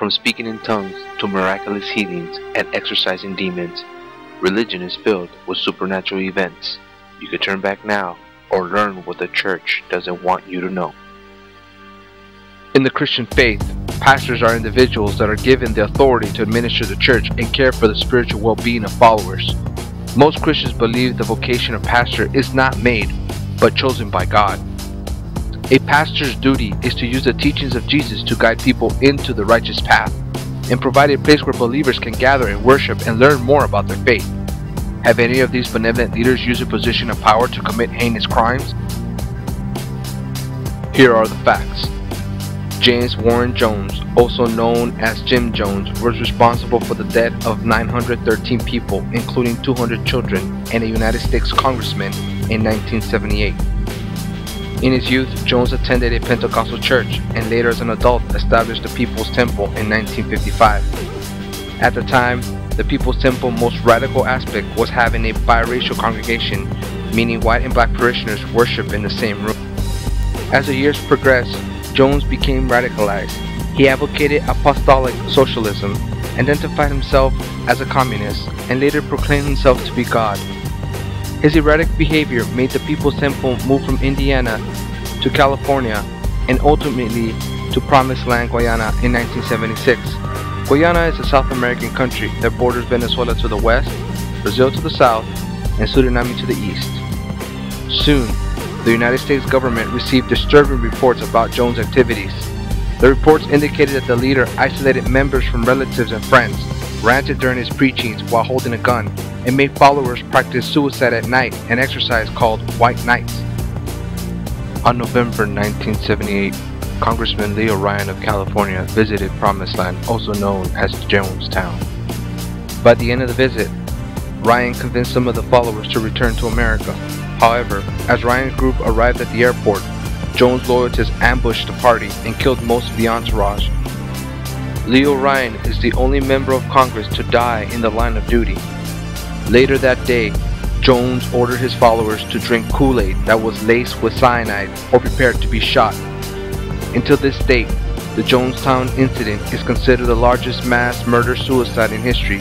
From speaking in tongues to miraculous healings and exorcising demons, religion is filled with supernatural events. You can turn back now or learn what the church doesn't want you to know. In the Christian faith, pastors are individuals that are given the authority to administer the church and care for the spiritual well-being of followers. Most Christians believe the vocation of pastor is not made, but chosen by God. A pastor's duty is to use the teachings of Jesus to guide people into the righteous path and provide a place where believers can gather and worship and learn more about their faith. Have any of these benevolent leaders used a position of power to commit heinous crimes? Here are the facts. James Warren Jones, also known as Jim Jones, was responsible for the death of 913 people, including 200 children, and a United States congressman in 1978. In his youth, Jones attended a Pentecostal church and later as an adult established the People's Temple in 1955. At the time, the People's Temple's most radical aspect was having a biracial congregation, meaning white and black parishioners worship in the same room. As the years progressed, Jones became radicalized. He advocated apostolic socialism, identified himself as a communist, and later proclaimed himself to be God. His erratic behavior made the People's Temple move from Indiana to California and ultimately to Promised Land, Guyana in 1976. Guyana is a South American country that borders Venezuela to the west, Brazil to the south, and Suriname to the east. Soon, the United States government received disturbing reports about Jones' activities. The reports indicated that the leader isolated members from relatives and friends, ranted during his preachings while holding a gun, and made followers practice suicide at night, an exercise called White Nights. On November 1978, Congressman Leo Ryan of California visited Promised Land, also known as Jonestown. By the end of the visit, Ryan convinced some of the followers to return to America. However, as Ryan's group arrived at the airport, Jones' loyalists ambushed the party and killed most of the entourage. Leo Ryan is the only member of Congress to die in the line of duty. Later that day, Jones ordered his followers to drink Kool-Aid that was laced with cyanide or prepared to be shot. Until this date, the Jonestown incident is considered the largest mass murder-suicide in history,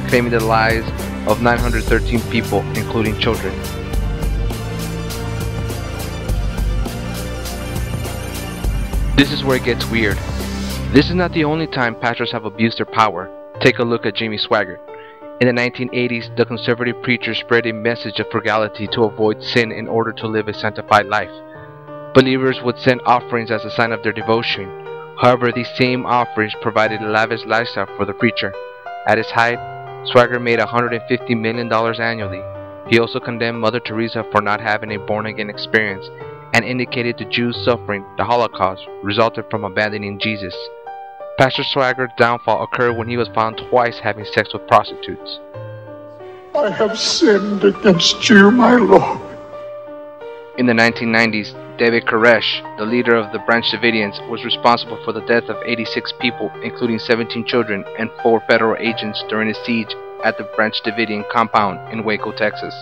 claiming the lives of 913 people, including children. This is where it gets weird. This is not the only time pastors have abused their power. Take a look at Jimmy Swaggart. In the 1980s, the conservative preacher spread a message of frugality to avoid sin in order to live a sanctified life. Believers would send offerings as a sign of their devotion. However, these same offerings provided a lavish lifestyle for the preacher. At his height, Swaggart made $150 million annually. He also condemned Mother Teresa for not having a born-again experience and indicated the Jews suffering the Holocaust resulted from abandoning Jesus. Pastor Swaggart's downfall occurred when he was found twice having sex with prostitutes. I have sinned against you, my Lord. In the 1990s, David Koresh, the leader of the Branch Davidians, was responsible for the death of 86 people, including 17 children and 4 federal agents during a siege at the Branch Davidian compound in Waco, Texas.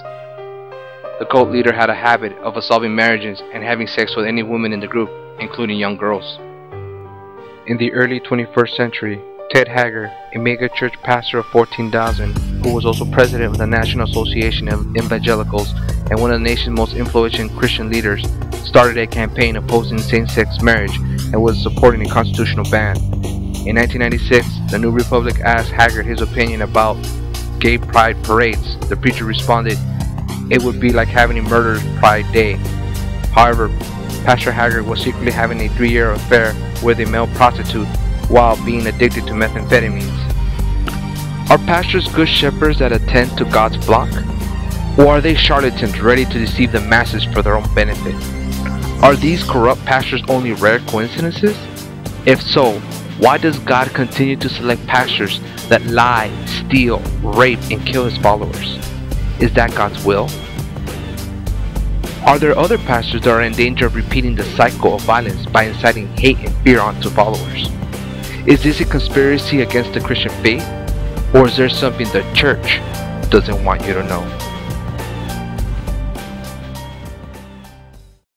The cult leader had a habit of assaulting marriages and having sex with any woman in the group, including young girls. In the early 21st century, Ted Haggard, a mega-church pastor of 14,000, who was also president of the National Association of Evangelicals and one of the nation's most influential Christian leaders, started a campaign opposing same-sex marriage and was supporting a constitutional ban. In 1996, the New Republic asked Haggard his opinion about gay pride parades. The preacher responded, "It would be like having a murder's pride day." However, Pastor Haggard was secretly having a 3-year affair with a male prostitute while being addicted to methamphetamines. Are pastors good shepherds that attend to God's flock? Or are they charlatans ready to deceive the masses for their own benefit? Are these corrupt pastors only rare coincidences? If so, why does God continue to select pastors that lie, steal, rape, and kill his followers? Is that God's will? Are there other pastors that are in danger of repeating the cycle of violence by inciting hate and fear onto followers? Is this a conspiracy against the Christian faith? Or is there something the church doesn't want you to know?